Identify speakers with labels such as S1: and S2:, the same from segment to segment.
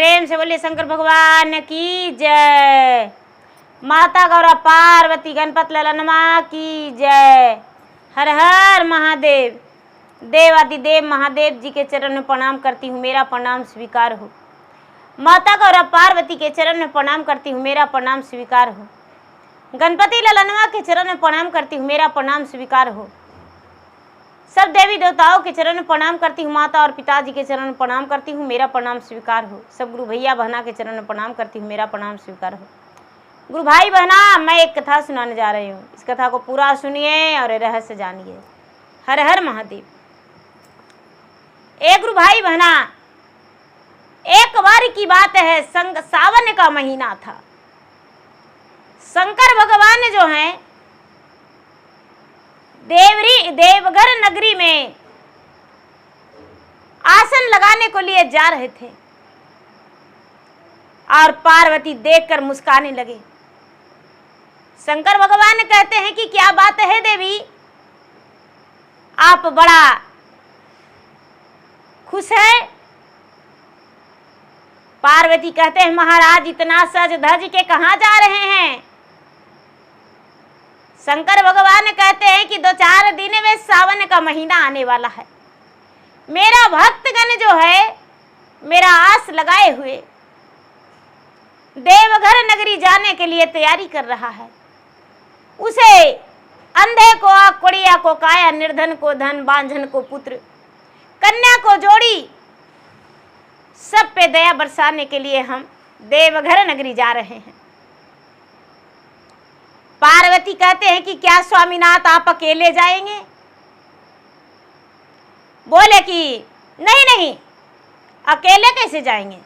S1: प्रेम से बोलिए शंकर भगवान की जय। माता गौरा पार्वती गणपत ललनमा की जय। हर हर महादेव। देवादिदेव महादेव जी के चरण में प्रणाम करती हूँ, मेरा प्रणाम स्वीकार हो। माता गौरा पार्वती के चरण में प्रणाम करती हूँ, मेरा प्रणाम स्वीकार हो। गणपति ललनवा के चरण में प्रणाम करती हूँ, मेरा प्रणाम स्वीकार हो। सब देवी देवताओं के चरण में प्रणाम करती हूँ, माता और पिताजी के चरण में प्रणाम करती हूँ, मेरा प्रणाम स्वीकार हो। सब गुरु भैया बहना के चरण में प्रणाम करती हूँ, मेरा प्रणाम स्वीकार हो। गुरु भाई बहना, मैं एक कथा सुनाने जा रही हूँ, इस कथा को पूरा सुनिए और रहस्य जानिए। हर हर महादेव। एक गुरु भाई बहना, एक बार की बात है, सावन का महीना था। शंकर भगवान जो हैं देवघर नगरी में आसन लगाने को लिए जा रहे थे और पार्वती देखकर मुस्काने लगे। शंकर भगवान कहते हैं कि क्या बात है देवी, आप बड़ा खुश है। पार्वती कहते हैं महाराज इतना सज धज के कहाँ जा रहे हैं। शंकर भगवान कहते हैं कि 2-4 दिन में सावन का महीना आने वाला है। मेरा भक्तगण जो है मेरा आस लगाए हुए देवघर नगरी जाने के लिए तैयारी कर रहा है। उसे अंधे को आँख, कुड़िया को काया, निर्धन को धन, बांझन को पुत्र, कन्या को जोड़ी, सब पे दया बरसाने के लिए हम देवघर नगरी जा रहे हैं। पार्वती कहते हैं कि क्या स्वामीनाथ आप अकेले जाएंगे। बोले कि नहीं नहीं, अकेले कैसे जाएंगे,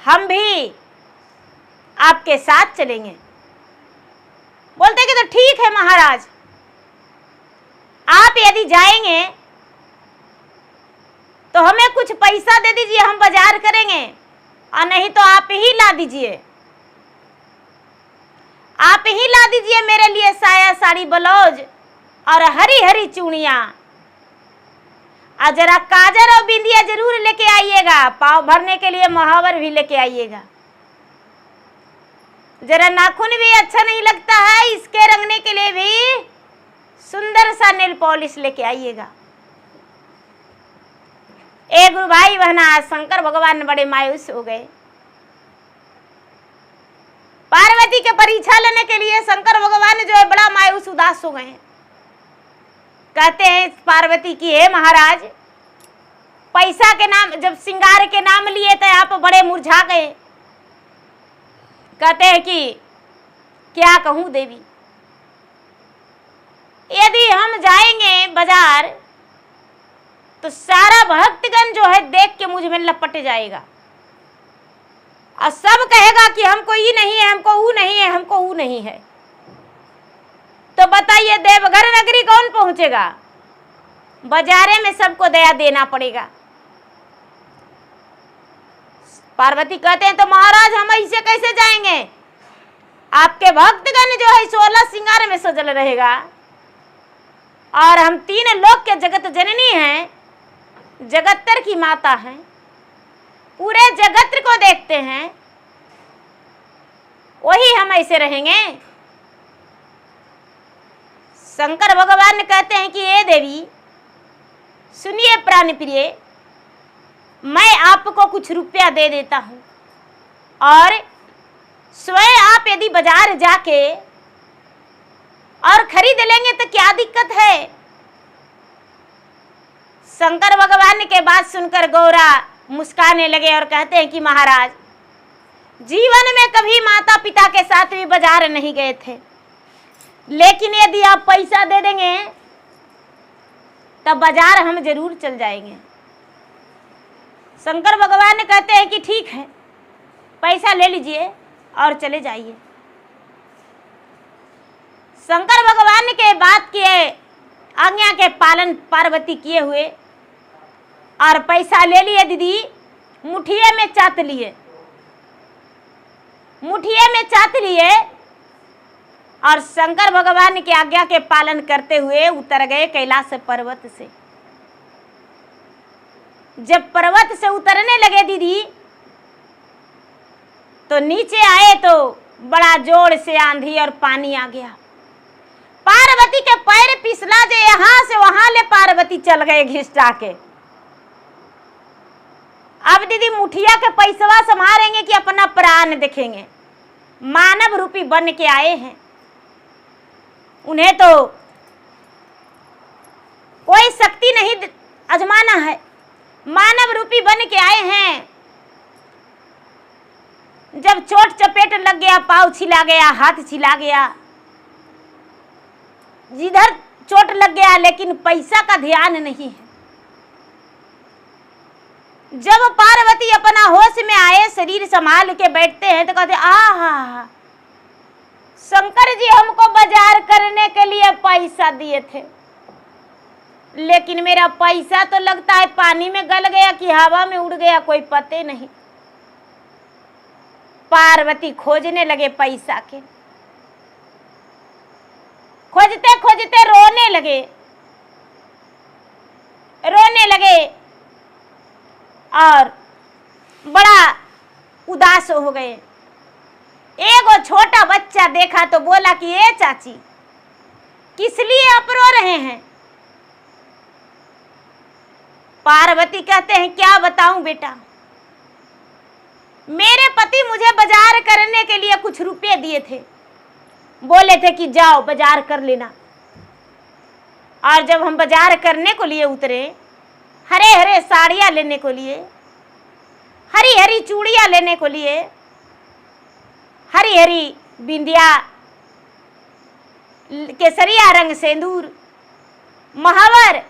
S1: हम भी आपके साथ चलेंगे। बोलते कि तो ठीक है महाराज, आप यदि जाएंगे तो हमें कुछ पैसा दे दीजिए, हम बाजार करेंगे, और नहीं तो आप ही ला दीजिए, आप ही ला दीजिए मेरे लिए साया, साड़ी, ब्लाउज और हरी हरी चूड़ियां, और जरा काजर और बिंदिया जरूर लेके आइएगा, पाव भरने के लिए महावर भी लेके आइएगा। जरा नाखून भी अच्छा नहीं लगता है, इसके रंगने के लिए भी सुंदर सा नेल पॉलिश लेके आइएगा। एक गुरु भाई बहना, शंकर भगवान बड़े मायूस हो गए। पार्वती के परीक्षा लेने के लिए शंकर भगवान जो है बड़ा मायूस उदास हो गए। कहते हैं पार्वती की हे महाराज, पैसा के नाम, जब श्रृंगार के नाम लिए तो आप बड़े मुरझा गए। कहते हैं कि क्या कहूं देवी, यदि हम जाएंगे बाजार तो सारा भक्तगण जो है देख के मुझ में लपट जाएगा और सब कहेगा कि हमको ये नहीं है, हमको वो नहीं है, हमको वो नहीं है। तो बताइए देवघर नगरी कौन पहुंचेगा। बाजारे में सबको दया देना पड़ेगा। पार्वती कहते हैं तो महाराज हम ऐसे कैसे जाएंगे, आपके भक्तगण जो है 16 श्रृंगार में सजल रहेगा और हम 3 लोक के जगत जननी हैं, जगत्तर की माता हैं, पूरे जगत को देखते हैं, वही हम ऐसे रहेंगे। शंकर भगवान कहते हैं कि ये देवी सुनिए प्राण प्रिय, मैं आपको कुछ रुपया दे देता हूं और स्वयं आप यदि बाजार जाके और खरीद लेंगे तो क्या दिक्कत है। शंकर भगवान के बात सुनकर गौरा मुस्काने लगे और कहते हैं कि महाराज जीवन में कभी माता पिता के साथ भी बाजार नहीं गए थे, लेकिन यदि आप पैसा दे देंगे तब बाजार हम जरूर चल जाएंगे। शंकर भगवान कहते हैं कि ठीक है, पैसा ले लीजिए और चले जाइए। शंकर भगवान के बात किए आज्ञा के पालन पार्वती किए हुए और पैसा ले लिए दीदी, मुठिए में चाट लिए, मुठिए में चाट लिए और शंकर भगवान की आज्ञा के पालन करते हुए उतर गए कैलाश पर्वत से। जब पर्वत से उतरने लगे दीदी तो नीचे आए तो बड़ा जोर से आंधी और पानी आ गया। पार्वती के पैर फिसला जे यहां से वहां ले पार्वती चल गए घिसटा के। अब दीदी मुठिया के पैसवा संभालेंगे कि अपना प्राण देखेंगे। मानव रूपी बन के आए हैं, उन्हें तो कोई शक्ति नहीं आजमाना है। मानव रूपी बन के आए हैं। जब चोट चपेट लग गया, पाँव छिला गया, हाथ छिला गया, जिधर चोट लग गया, लेकिन पैसा का ध्यान नहीं है। जब पार्वती अपना होश में आए, शरीर संभाल के बैठते हैं तो कहते आहा, शंकर जी हमको बाजार करने के लिए पैसा दिए थे, लेकिन मेरा पैसा तो लगता है पानी में गल गया कि हवा में उड़ गया, कोई पते नहीं। पार्वती खोजने लगे पैसा के, खोजते खोजते रोने लगे और बड़ा उदास हो गए। एगो छोटा बच्चा देखा तो बोला कि ए चाची, किस लिए आप रो रहे हैं? पार्वती कहते हैं क्या बताऊं बेटा, मेरे पति मुझे बाजार करने के लिए कुछ रुपए दिए थे, बोले थे कि जाओ बाजार कर लेना। और जब हम बाजार करने को लिए उतरे, हरे हरे साड़ियाँ लेने को लिए, हरी हरी चूड़ियाँ लेने को लिए, हरी हरी बिंदिया, केसरिया रंग सिंदूर, महावर,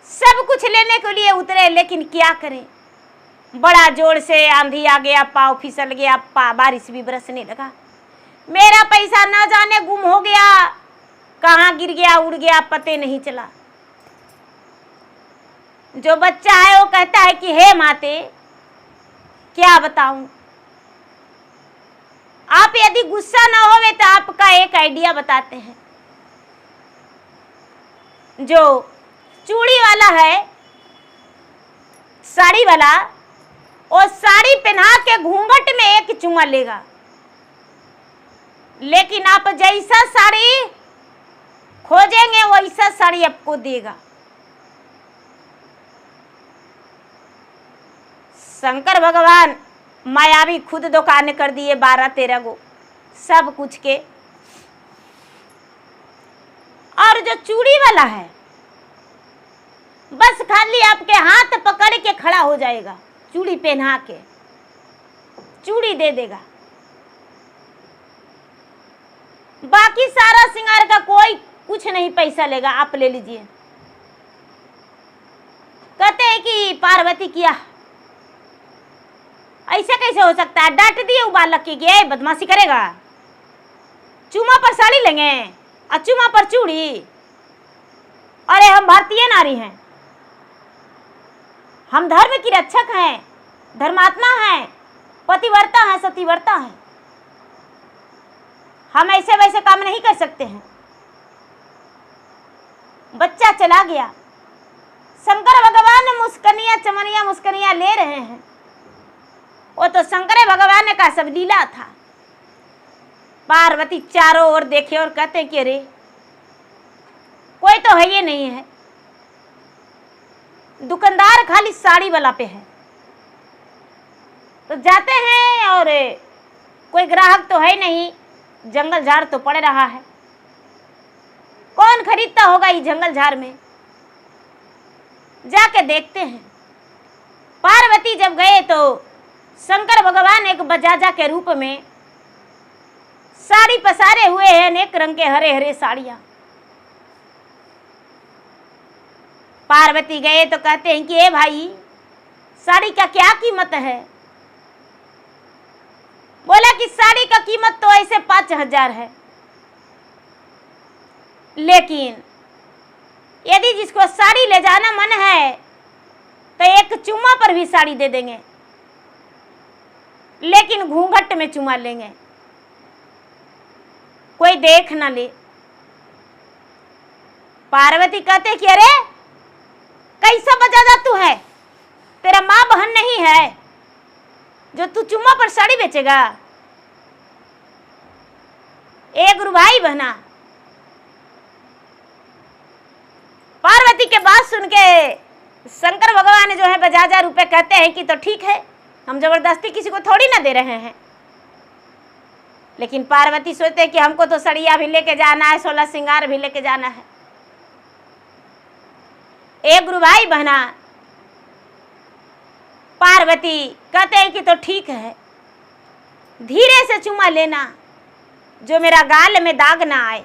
S1: सब कुछ लेने को लिए उतरे, लेकिन क्या करें, बड़ा जोर से आंधी आ गया, पाँव फिसल गया, बारिश भी बरसने लगा। मेरा पैसा न जाने गुम हो गया, कहाँ गिर गया, उड़ गया, पते नहीं चला। जो बच्चा है वो कहता है कि हे माते, क्या बताऊं, आप यदि गुस्सा ना होवे तो आपका एक आइडिया बताते हैं। जो चूड़ी वाला है, साड़ी वाला, और साड़ी पहना के घूंघट में एक चुम्मा लेगा, लेकिन आप जैसा साड़ी खोजेंगे वैसा साड़ी आपको देगा। शंकर भगवान मायावी खुद दुकान कर दिए 12-13 गो सब कुछ के। और जो चूड़ी वाला है, बस खाली आपके हाथ पकड़ के खड़ा हो जाएगा, चूड़ी पहना के चूड़ी दे देगा, बाकी सारा श्रृंगार का कोई कुछ नहीं पैसा लेगा, आप ले लीजिए। कहते हैं कि पार्वती किया, ऐसे कैसे हो सकता है, डांट दिए वो बालक की कि बदमाशी करेगा, चूमा पर साड़ी लेंगे और चूमा पर चूड़ी, अरे हम भारतीय नारी हैं, हम धर्म की रक्षक हैं, धर्मात्मा हैं, पतिव्रता हैं, सतीव्रता हैं, हम ऐसे वैसे काम नहीं कर सकते हैं। बच्चा चला गया। शंकर भगवान मुस्कनियां चमनियां मुस्कनियां ले रहे हैं, वो तो शंकर भगवान का सब लीला था। पार्वती चारों ओर देखे और कहते कि अरे कोई तो है ये नहीं है, दुकानदार खाली साड़ी वाला पे है। तो जाते हैं और कोई ग्राहक तो है नहीं, जंगल झाड़ तो पड़ रहा है, कौन खरीदता होगा इस जंगल झाड़ में, जाके देखते हैं। पार्वती जब गए तो शंकर भगवान एक बजाजा के रूप में साड़ी पसारे हुए हैं, अनेक रंग के हरे हरे साड़ियां। पार्वती गए तो कहते हैं कि ए भाई, साड़ी का क्या कीमत है? बोला कि साड़ी का कीमत तो ऐसे 5000 है, लेकिन यदि जिसको साड़ी ले जाना मन है तो एक चुम्मा पर भी साड़ी दे देंगे, लेकिन घूंघट में चुमा लेंगे, कोई देख ना ले। पार्वती कहते कि अरे कैसा बजाजा तू है? तेरा माँ बहन नहीं है जो तू चुम्मा पर साड़ी बेचेगा? ए गुरु भाई बहना, पार्वती के बात सुन के शंकर भगवान जो है बजाजा रुपए कहते हैं कि तो ठीक है, हम जबरदस्ती किसी को थोड़ी ना दे रहे हैं। लेकिन पार्वती सोचते हैं कि हमको तो सड़िया भी लेके जाना है, 16 श्रृंगार भी लेके जाना है। एक गुरु भाई बहना, पार्वती कहते हैं कि तो ठीक है, धीरे से चुम्मा लेना जो मेरा गाल में दाग ना आए।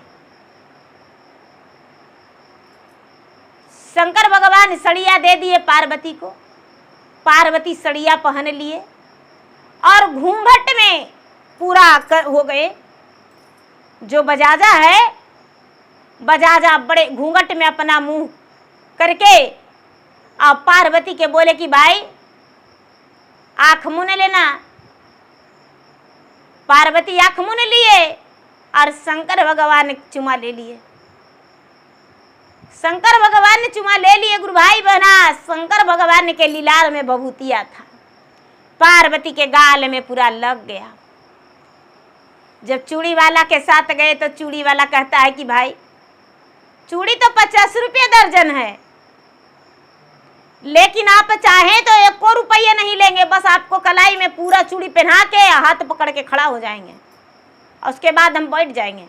S1: शंकर भगवान सड़िया दे दिए पार्वती को। पार्वती सड़िया पहन लिए और घूंघट में पूरा हो गए। जो बजाजा है, बजाजा बड़े घूंघट में अपना मुंह करके और पार्वती के बोले कि भाई आँख मुन लेना। पार्वती आँख मुन लिए और शंकर भगवान ने चुमा ले लिए। शंकर भगवान ने चुमा ले लिए गुरु भाई बहना। शंकर भगवान के लीलार में बभूतिया था, पार्वती के गाल में पूरा लग गया। जब चूड़ी वाला के साथ गए तो चूड़ी वाला कहता है कि भाई चूड़ी तो 50 रुपये दर्जन है, लेकिन आप चाहें तो 1 रुपया नहीं लेंगे, बस आपको कलाई में पूरा चूड़ी पहना के हाथ पकड़ के खड़ा हो जाएंगे और उसके बाद हम बैठ जाएंगे।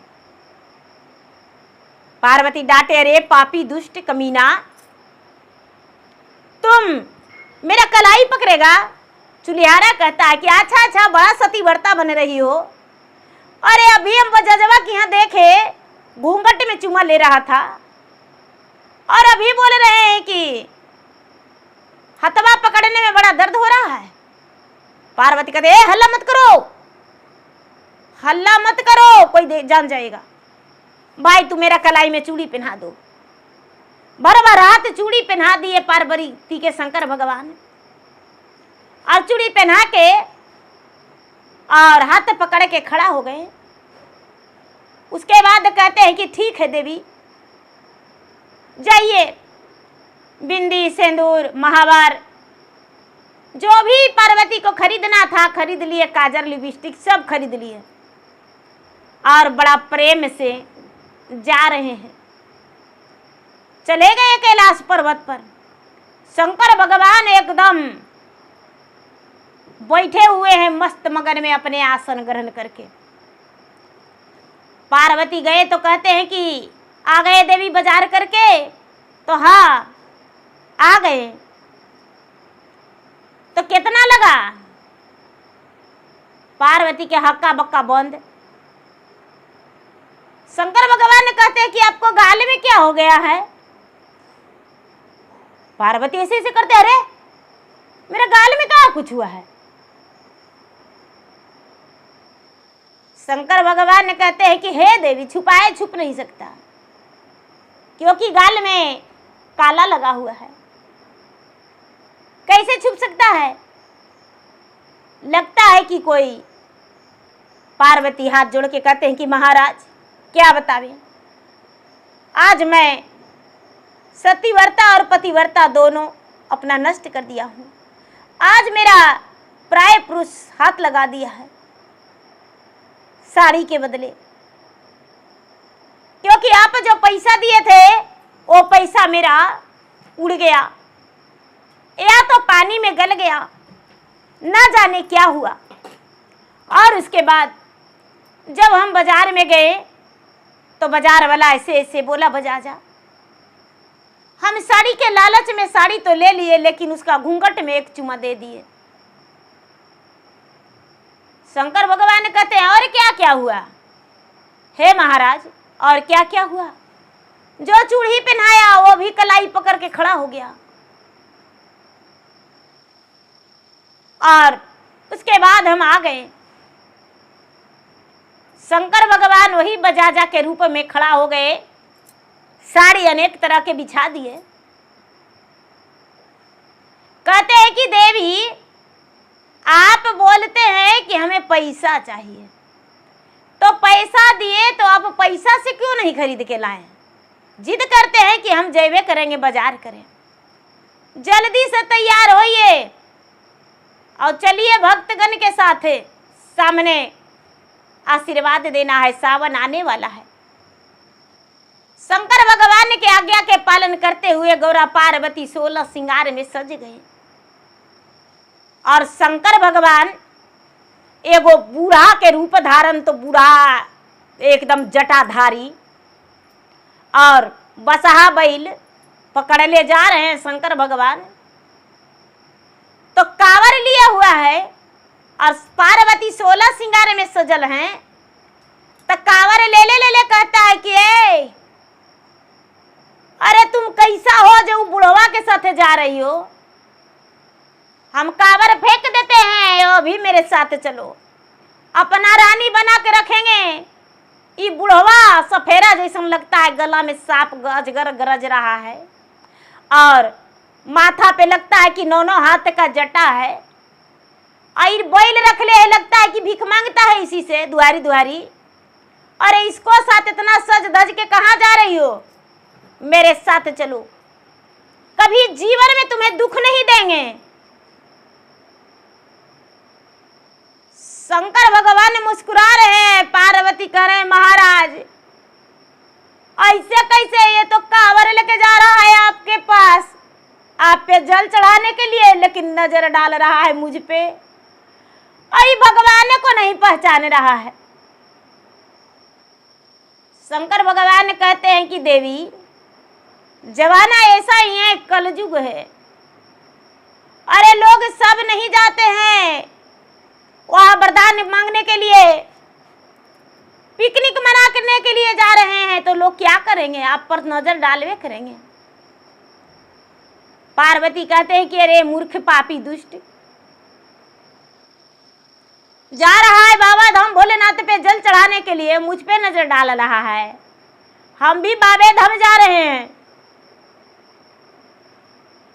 S1: पार्वती डांटे, अरे पापी दुष्ट कमीना, तुम मेरा कलाई पकड़ेगा? चुलिहारा कहता है कि अच्छा अच्छा, बड़ा सती व्रता बन रही हो। अरे अभी हम बजाजवा के यहाँ देखे घूंघट में चुमा ले रहा था और अभी बोल रहे हैं कि हथवा पकड़ने में बड़ा दर्द हो रहा है। पार्वती कहते, हल्ला मत करो, हल्ला मत करो, कोई जान जाएगा। भाई तू मेरा कलाई में चूड़ी पहना दो। भर रात चूड़ी पहना दिए पार्वती के शंकर भगवान, और चूड़ी पहना के और हाथ पकड़ के खड़ा हो गए। उसके बाद कहते हैं कि ठीक है देवी, जाइए, बिंदी सिंदूर महावर जो भी पार्वती को खरीदना था खरीद लिए, काजल लिपस्टिक सब खरीद लिए और बड़ा प्रेम से जा रहे हैं। चले गए कैलाश पर्वत पर। शंकर भगवान एकदम बैठे हुए हैं मस्त मगन में अपने आसन ग्रहण करके। पार्वती गए तो कहते हैं कि आ गए देवी बाजार करके? तो हाँ आ गए। तो कितना लगा? पार्वती के हक्का बक्का बंद। शंकर भगवान ने कहते हैं कि आपको गाल में क्या हो गया है? पार्वती ऐसे ऐसे करते, अरे मेरे गाल में क्या कुछ हुआ है? शंकर भगवान ने कहते हैं कि हे देवी, छुपाए छुप नहीं सकता, क्योंकि गाल में काला लगा हुआ है। कैसे छुप सकता है? लगता है कि कोई। पार्वती हाथ जोड़ के कहते हैं कि महाराज क्या बतावे, आज मैं सतीव्रता और पतिव्रता दोनों अपना नष्ट कर दिया हूँ। आज मेरा प्राय पुरुष हाथ लगा दिया है साड़ी के बदले, क्योंकि आप जो पैसा दिए थे वो पैसा मेरा उड़ गया या तो पानी में गल गया, ना जाने क्या हुआ। और उसके बाद जब हम बाजार में गए तो बाजार वाला ऐसे ऐसे बोला, बजाजा हम साड़ी के लालच में साड़ी तो ले लिए, लेकिन उसका घूंघट में एक चुमा दे दिए। शंकर भगवान कहते हैं और क्या क्या हुआ? हे महाराज और क्या क्या हुआ? जो चूड़ी पहनाया वो भी कलाई पकड़ के खड़ा हो गया। और उसके बाद हम आ गए। शंकर भगवान वही बजाजा के रूप में खड़ा हो गए, साड़ी अनेक तरह के बिछा दिए। कहते हैं कि देवी आप बोलते हैं कि हमें पैसा चाहिए, तो पैसा दिए तो आप पैसा से क्यों नहीं खरीद के लाए? जिद करते हैं कि हम जैवे करेंगे, बाजार करें। जल्दी से तैयार होइए और चलिए भक्तगण के साथ सामने आशीर्वाद देना है, सावन आने वाला है। शंकर भगवान के आज्ञा के पालन करते हुए गौरा पार्वती 16 श्रृंगार में सज गए और शंकर भगवान एगो बूढ़ा के रूप धारण, तो बूढ़ा एकदम जटाधारी और बसहा बैल पकड़ ले जा रहे हैं शंकर भगवान। तो कांवर लिया हुआ है और पार्वती 16 श्रृंगार में सजल हैं। तो कांवर ले ले कहता है कि अरे तुम कैसा हो जो बुढ़वा के साथ जा रही हो, हम कांवर फेंक देते हैं, अभी मेरे साथ चलो, अपना रानी बना के रखेंगे। ये बुढ़वा सफेरा जैसा लगता है, गला में सांप अजगर गरज रहा है और माथा पे लगता है कि 9 हाथ का जटा है और बैल रख ले, लगता है कि भीख मांगता है इसी से दुआरी दुआरी। अरे इसको साथ इतना सज धज के कहाँ जा रही हो, मेरे साथ चलो, कभी जीवन में तुम्हें दुख नहीं देंगे। शंकर भगवान मुस्कुरा रहे हैं, पार्वती कह रहे हैं महाराज ऐसे कैसे, ये तो कांवर लेके जा रहा है आपके पास, आप पे जल चढ़ाने के लिए, लेकिन नजर डाल रहा है मुझ पे, अरे भगवान को नहीं पहचान रहा है। शंकर भगवान कहते हैं कि देवी जमाना ऐसा ही है, कलयुग है। अरे लोग सब नहीं जाते हैं वहां वरदान मांगने के लिए, पिकनिक मनाने के लिए जा रहे हैं, तो लोग क्या करेंगे, आप पर नजर डालवे करेंगे। पार्वती कहते हैं कि अरे मूर्ख पापी दुष्ट, जा रहा है बाबा धाम भोलेनाथ पे जल चढ़ाने के लिए, मुझ पे नजर डाल रहा है, हम भी बाबे धाम जा रहे हैं।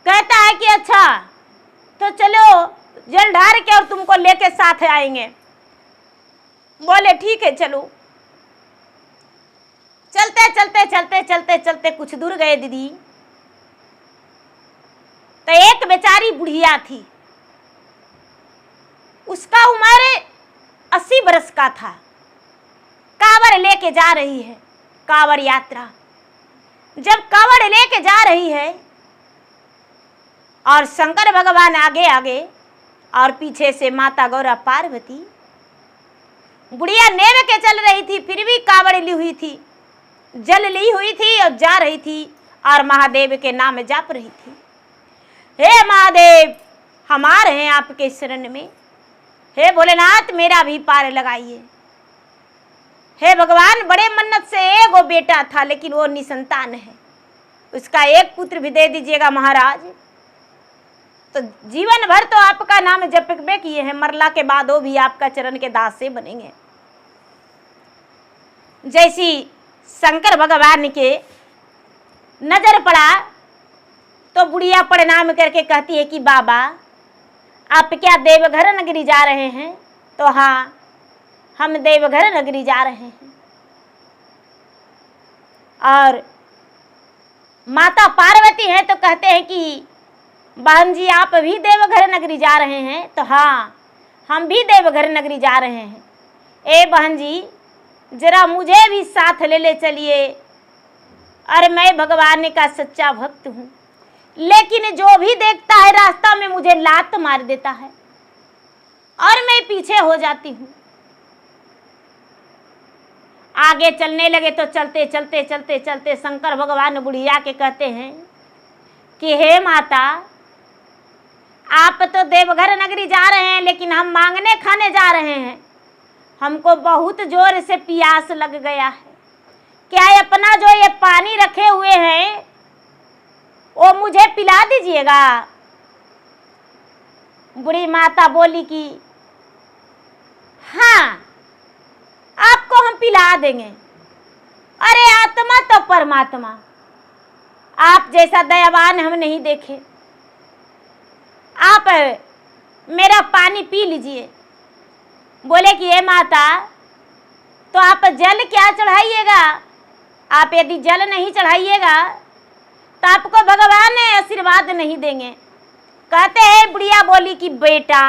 S1: कहता है कि अच्छा तो चलो जल ढार के और तुमको लेके साथ आएंगे। बोले ठीक है चलो। चलते चलते चलते चलते चलते कुछ दूर गए दीदी, तो एक बेचारी बुढ़िया थी, उसका उम्र 80 बरस का था, कांवड़ लेके जा रही है, कांवड़ यात्रा। जब कांवड़ लेके जा रही है और शंकर भगवान आगे आगे और पीछे से माता गौरा पार्वती, बुढ़िया नेव के चल रही थी, फिर भी कांवड़ ली हुई थी, जल ली हुई थी और जा रही थी और महादेव के नाम जाप रही थी। हे महादेव हम आ रहे हैं आपके शरण में, हे भोलेनाथ मेरा भी पार लगाइए। हे भगवान बड़े मन्नत से एगो बेटा था लेकिन वो निसंतान है, उसका एक पुत्र भी दे दीजिएगा महाराज, तो जीवन भर तो आपका नाम जपबे किए हैं, मरला के बाद वो भी आपका चरण के दास से बनेंगे। जैसी शंकर भगवान के नजर पड़ा तो बुढ़िया प्रणाम करके कहती है कि बाबा आप क्या देवघर नगरी जा रहे हैं? तो हाँ हम देवघर नगरी जा रहे हैं। और माता पार्वती है तो कहते हैं कि बहन जी आप भी देवघर नगरी जा रहे हैं? तो हाँ हम भी देवघर नगरी जा रहे हैं। ए बहन जी जरा मुझे भी साथ ले चलिए, अरे मैं भगवान का सच्चा भक्त हूँ, लेकिन जो भी देखता है रास्ता में मुझे लात मार देता है और मैं पीछे हो जाती हूँ। आगे चलने लगे तो चलते चलते चलते चलते शंकर भगवान बुढ़िया के कहते हैं कि हे माता आप तो देवघर नगरी जा रहे हैं लेकिन हम मांगने खाने जा रहे हैं, हमको बहुत जोर से प्यास लग गया है, क्या अपना जो ये पानी रखे हुए हैं वो मुझे पिला दीजिएगा। बूढ़ी माता बोली कि हाँ आपको हम पिला देंगे। अरे आत्मा तो परमात्मा, आप जैसा दयावान हम नहीं देखे, आप मेरा पानी पी लीजिए। बोले कि ये माता तो आप जल क्या चढ़ाइएगा, आप यदि जल नहीं चढ़ाइएगा तो आपको भगवान आशीर्वाद नहीं देंगे। कहते हैं बुढ़िया बोली कि बेटा,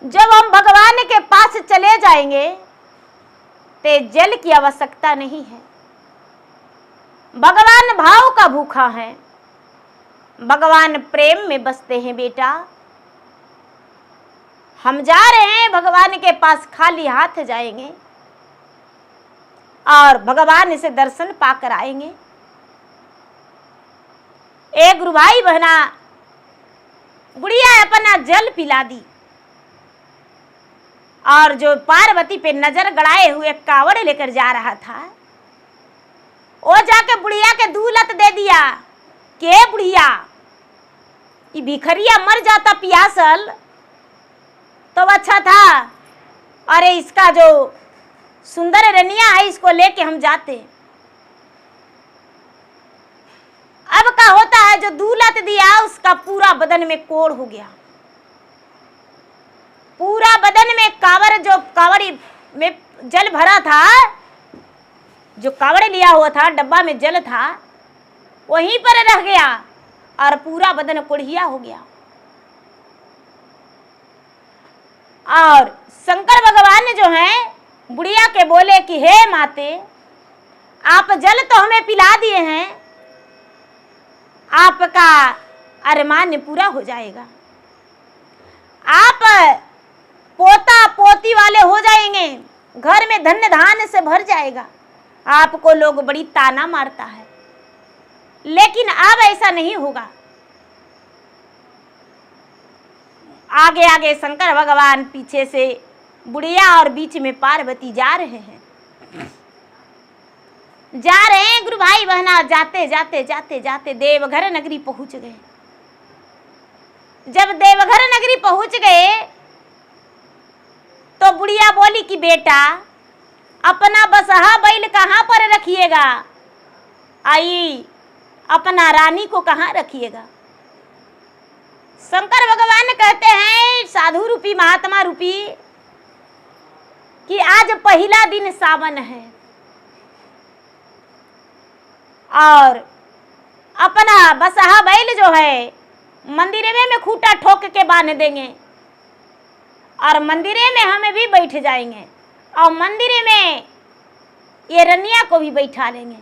S1: जब हम भगवान के पास चले जाएंगे तो जल की आवश्यकता नहीं है। भगवान भाव का भूखा है, भगवान प्रेम में बसते हैं। बेटा, हम जा रहे हैं भगवान के पास, खाली हाथ जाएंगे और भगवान से दर्शन पाकर आएंगे। एक गुरु भाई बहना बुढ़िया अपना जल पिला दी और जो पार्वती पे नजर गड़ाए हुए कावड़ लेकर जा रहा था, वो जाके बुढ़िया के दूलत दे दिया। के बुढ़िया, ये भिखरिया मर जाता पियासल तो अच्छा था, अरे इसका जो सुंदर रनिया है इसको लेके हम जाते। अब का होता है जो दूलत दिया उसका पूरा बदन में कोढ़ हो गया, पूरा बदन में कावड़, जो कावड़ी में जल भरा था, जो कावड़ लिया हुआ था डब्बा में जल था, वहीं पर रह गया और पूरा बदन कोढ़िया हो गया। और शंकर भगवान जो हैं बुढ़िया के बोले कि हे माते, आप जल तो हमें पिला दिए हैं, आपका अरमान पूरा हो जाएगा, आप पोता पोती वाले हो जाएंगे, घर में धन्य धान्य से भर जाएगा। आपको लोग बड़ी ताना मारता है, लेकिन अब ऐसा नहीं होगा। आगे आगे शंकर भगवान, पीछे से बुढ़िया और बीच में पार्वती जा रहे हैं। गुरु भाई बहना, जाते जाते जाते जाते देवघर नगरी पहुंच गए। जब देवघर नगरी पहुंच गए तो बुढ़िया बोली कि बेटा, अपना बसहा बैल कहाँ पर रखिएगा, आई अपना रानी को कहाँ रखिएगा। शंकर भगवान कहते हैं साधु रूपी महात्मा रूपी कि आज पहला दिन सावन है और अपना बसहा बैल जो है मंदिर में खूंटा ठोक के बांध देंगे और मंदिर में हमें भी बैठ जाएंगे और मंदिर में ये रनिया को भी बैठा लेंगे।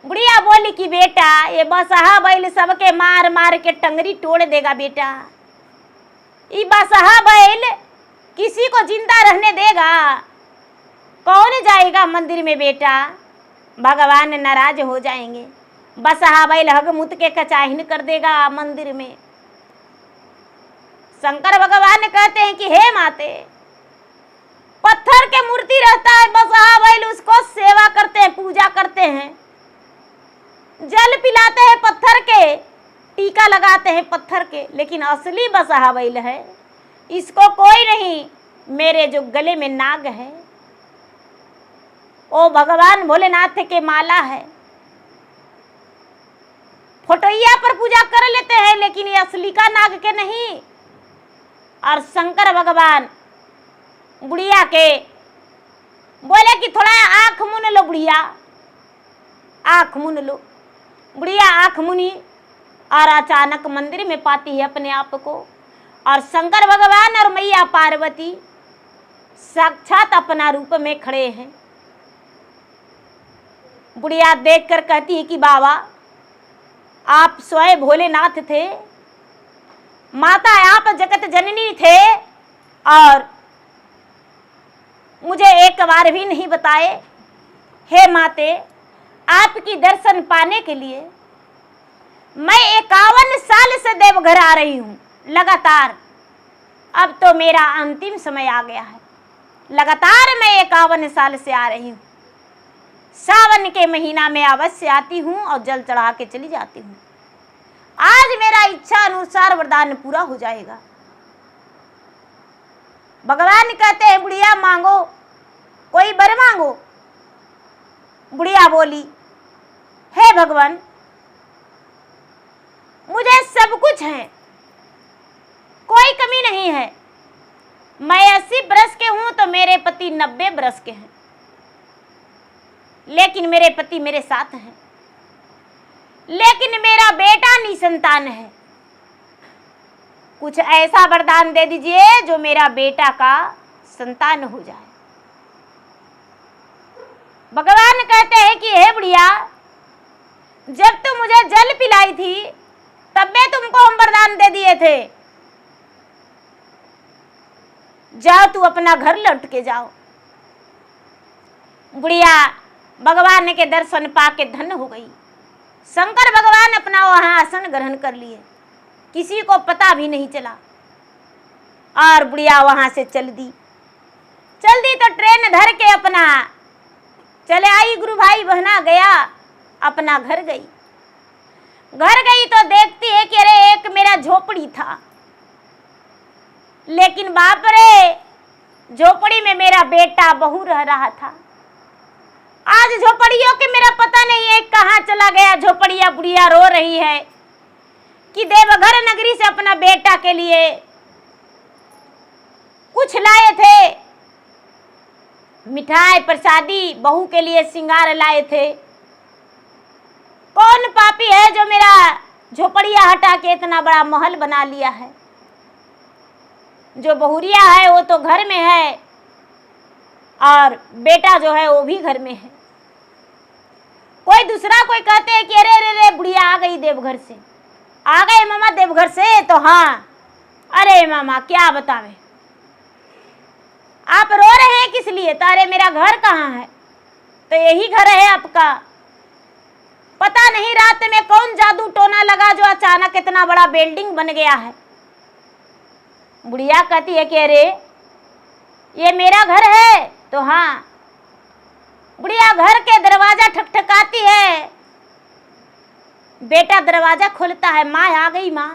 S1: बुढ़िया बोली कि बेटा, ये बसहा बैल सबके मार मार के टंगरी तोड़ देगा बेटा, ये बसहा बैल किसी को जिंदा रहने देगा, कौन जाएगा मंदिर में बेटा, भगवान नाराज हो जाएंगे, बसहा बैल हगमुत के कचाहिन कर देगा मंदिर में। शंकर भगवान कहते हैं कि हे माते, पत्थर के मूर्ति रहता है बसहा बैल, उसको सेवा करते हैं, पूजा करते हैं, जल पिलाते हैं पत्थर के, टीका लगाते हैं पत्थर के, लेकिन असली बसहा बैल है, इसको कोई नहीं। मेरे जो गले में नाग है वो भगवान भोलेनाथ के माला है, फोटोइया पर पूजा कर लेते हैं, लेकिन ये असली का नाग के नहीं। और शंकर भगवान बुढ़िया के बोले कि थोड़ा आंख मुन लो बुढ़िया, आंख मुन लो। बुढ़िया आंख मुनी और अचानक मंदिर में पाती है अपने आप को, और शंकर भगवान और मैया पार्वती साक्षात अपना रूप में खड़े हैं। बुढ़िया देखकर कहती है कि बाबा, आप स्वयं भोलेनाथ थे, माता आप जगत जननी थे और मुझे एक बार भी नहीं बताए। हे माते, आपकी दर्शन पाने के लिए मैं 51 साल से देवघर आ रही हूँ लगातार, अब तो मेरा अंतिम समय आ गया है। लगातार मैं 51 साल से आ रही हूँ, सावन के महीना में अवश्य आती हूँ और जल चढ़ा के चली जाती हूँ। आज मेरा इच्छा अनुसार वरदान पूरा हो जाएगा। भगवान कहते हैं बुढ़िया मांगो, कोई वर मांगो। बुढ़िया बोली, हे भगवान, मुझे सब कुछ है, कोई कमी नहीं है। मैं 80 बरस के हूं तो मेरे पति 90 बरस के हैं, लेकिन मेरे पति मेरे साथ हैं। लेकिन मेरा बेटा निसंतान है, कुछ ऐसा वरदान दे दीजिए जो मेरा बेटा का संतान हो जाए। भगवान कहते हैं कि हे बुढ़िया, जब तुम मुझे जल पिलाई थी तब मैं तुमको हम वरदान दे दिए थे, जाओ तू अपना घर लौट के जाओ। बुढ़िया भगवान के दर्शन पाके धन्य हो गई। शंकर भगवान अपना वहां आसन ग्रहण कर लिए, किसी को पता भी नहीं चला। और बुढ़िया वहां से चल दी तो ट्रेन धर के अपना चले आई। गुरु भाई बहना गया, अपना घर गई तो देखती है कि अरे एक मेरा झोपड़ी था, लेकिन बाप रे झोपड़ी में मेरा बेटा बहू रह रहा था। आज झोपड़ियों के मेरा पता नहीं है कहाँ चला गया। झोपड़िया बुढ़िया रो रही है कि देवघर नगरी से अपना बेटा के लिए कुछ लाए थे, मिठाई प्रसादी, बहू के लिए श्रृंगार लाए थे। कौन पापी है जो मेरा झोपड़िया हटा के इतना बड़ा महल बना लिया है। जो बहुरिया है वो तो घर में है और बेटा जो है वो भी घर में है। कोई दूसरा कोई कहते हैं कि अरे अरे अरे बुढ़िया आ गई देवघर से, आ गए मामा देवघर से। तो हाँ, अरे मामा क्या बतावे, आप रो रहे हैं किस लिए? तो अरे मेरा घर कहाँ है? तो यही घर है आपका। पता नहीं रात में कौन जादू टोना लगा जो अचानक इतना बड़ा बिल्डिंग बन गया है। बुढ़िया कहती है कि अरे ये मेरा घर है। तो हाँ, बुढ़िया घर के दरवाजा ठकठकाती है, बेटा दरवाजा खोलता है, माँ आ गई माँ।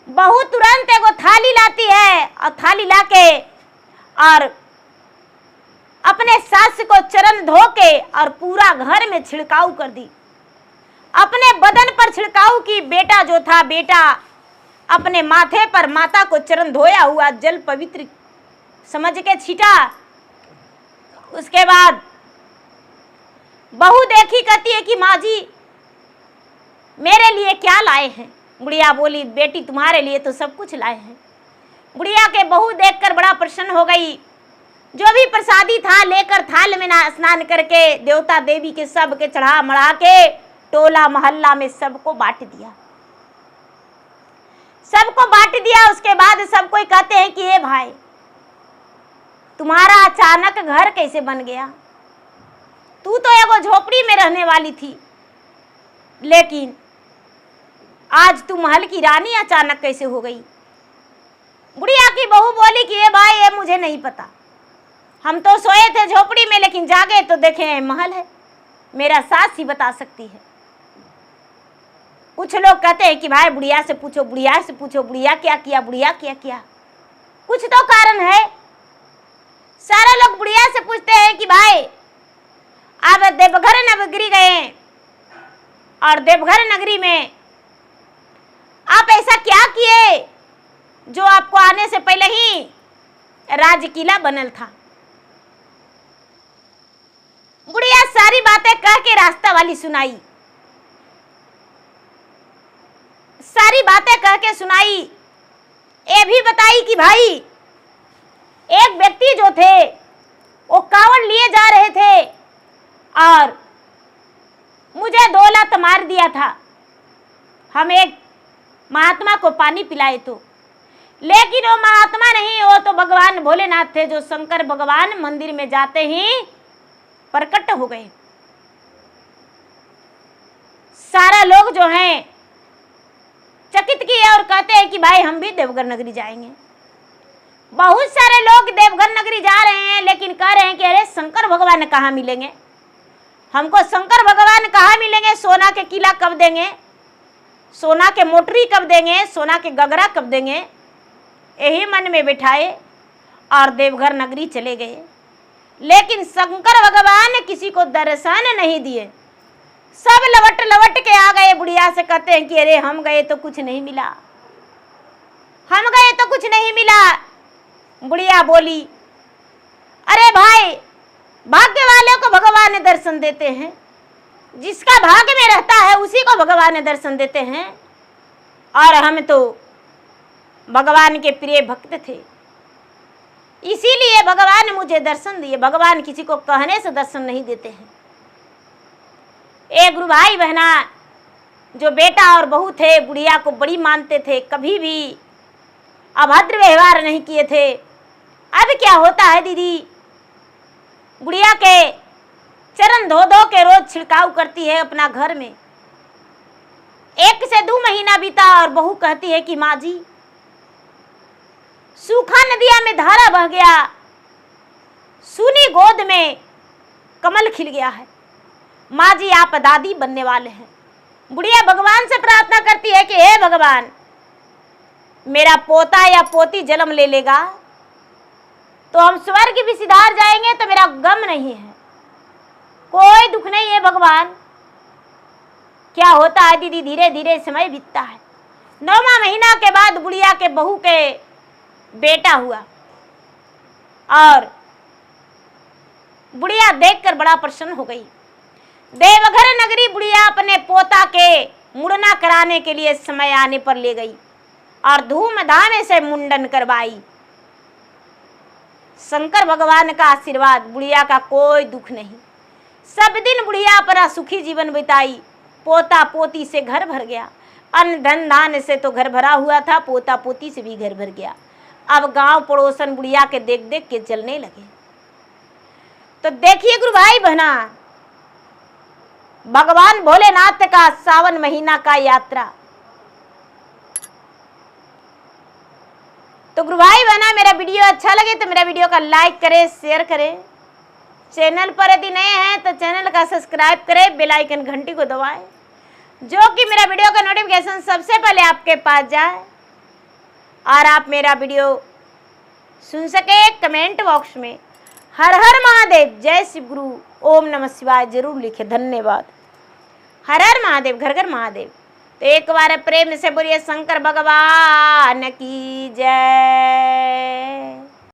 S1: बहू तुरंत एगो थाली लाती है और थाली लाके और अपने सास को चरण धो के और पूरा घर में छिड़काव कर दी। अपने बदन पर छिड़काव की। बेटा जो था, बेटा अपने माथे पर माता को चरण धोया हुआ जल पवित्र समझ के छीटा। उसके बाद बहू देखी, कहती है कि माँ जी मेरे लिए क्या लाए हैं? बुढ़िया बोली, बेटी तुम्हारे लिए तो सब कुछ लाए हैं। बुढ़िया के बहू देखकर बड़ा प्रसन्न हो गई। जो भी प्रसादी था लेकर थाल में स्नान करके देवता देवी के सब के चढ़ा मढ़ा के टोला मोहल्ला में सबको बांट दिया। उसके बाद सब कोई कहते हैं कि ये भाई तुम्हारा अचानक घर कैसे बन गया? तू तो एगो झोपड़ी में रहने वाली थी, लेकिन आज तू महल की रानी अचानक कैसे हो गई? बुढ़िया की बहू बोली कि ये भाई ये मुझे नहीं पता, हम तो सोए थे झोपड़ी में, लेकिन जागे तो देखे महल है। मेरा सास ही बता सकती है। कुछ लोग कहते हैं कि भाई बुढ़िया से पूछो, बुढ़िया क्या किया। कुछ तो कारण है। सारे लोग बुढ़िया से पूछते हैं कि भाई आप देवघर नगरी गए और देवघर नगरी में आप ऐसा क्या किए जो आपको आने से पहले ही राज किला बनल था? बुढ़िया सारी बातें कह के रास्ता वाली सुनाई, ये भी बताई कि भाई एक व्यक्ति जो थे वो कावड़ लिए जा रहे थे और मुझे 2 लात मार दिया था। हम एक महात्मा को पानी पिलाए तो, लेकिन वो महात्मा नहीं, वो तो भगवान भोलेनाथ थे, जो शंकर भगवान मंदिर में जाते ही प्रकट हो गए। सारा लोग जो हैं चकित किए और कहते हैं कि भाई हम भी देवघर नगरी जाएंगे। बहुत सारे लोग देवघर नगरी जा रहे हैं, लेकिन कह रहे हैं कि अरे शंकर भगवान कहाँ मिलेंगे? हमको शंकर भगवान कहाँ मिलेंगे? सोना के किला कब देंगे? सोना के मोटरी कब देंगे? सोना के गगरा कब देंगे? यही मन में बिठाए और देवघर नगरी चले गए, लेकिन शंकर भगवान किसी को दर्शन नहीं दिए। सब लवट के आ गए। बुढ़िया से कहते हैं कि अरे हम गए तो कुछ नहीं मिला। बुढ़िया बोली, अरे भाई भाग्य वाले को भगवान दर्शन देते हैं, जिसका भाग्य में रहता है उसी को भगवान दर्शन देते हैं। और हम तो भगवान के प्रिय भक्त थे, इसीलिए भगवान ने मुझे दर्शन दिए। भगवान किसी को कहने से दर्शन नहीं देते हैं। एक गुरु भाई बहना जो बेटा और बहू थे, बुढ़िया को बड़ी मानते थे, कभी भी अभद्र व्यवहार नहीं किए थे। अब क्या होता है दीदी, बुढ़िया के चरण धो धो के रोज छिड़काव करती है अपना घर में। 1 से 2 महीना बीता और बहू कहती है कि माँ जी, सूखा नदिया में धारा बह गया, सूनी गोद में कमल खिल गया है। माँ जी आप दादी बनने वाले हैं। बुढ़िया भगवान से प्रार्थना करती है कि हे भगवान, मेरा पोता या पोती जन्म ले लेगा तो हम स्वर्ग भी सिधार जाएंगे, तो मेरा गम नहीं है, कोई दुख नहीं है भगवान। क्या होता है दीदी, धीरे धीरे समय बीतता है। 9वां महीना के बाद बुढ़िया के बहू के बेटा हुआ और बुढ़िया देखकर बड़ा प्रसन्न हो गई। देवघर नगरी बुढ़िया अपने पोता के मुंडना कराने के लिए समय आने पर ले गई और धूमधाम से मुंडन करवाई। शंकर भगवान का आशीर्वाद, बुढ़िया का कोई दुख नहीं। सब दिन बुढ़िया अपना सुखी जीवन बिताई। पोता पोती से घर भर गया, अन्न धन धान से तो घर भरा हुआ था, पोता पोती से भी घर भर गया। अब गांव पड़ोसन बुढ़िया के देख देख के जलने लगे। तो देखिए गुरु भाई बहना, भगवान भोलेनाथ का सावन महीना का यात्रा। तो गुरु भाई बहना, मेरा वीडियो अच्छा लगे तो मेरा वीडियो का लाइक करें, शेयर करें। चैनल पर यदि नए हैं तो चैनल का सब्सक्राइब करें, बेल आइकन घंटी को दबाएं, जो कि मेरा वीडियो का नोटिफिकेशन सबसे पहले आपके पास जाए और आप मेरा वीडियो सुन सके। कमेंट बॉक्स में हर हर महादेव, जय शिव गुरु, ओम नमः शिवाय जरूर लिखे। धन्यवाद। हर हर महादेव, घर घर महादेव। तो एक बार प्रेम से बोलिए शंकर भगवान की जय।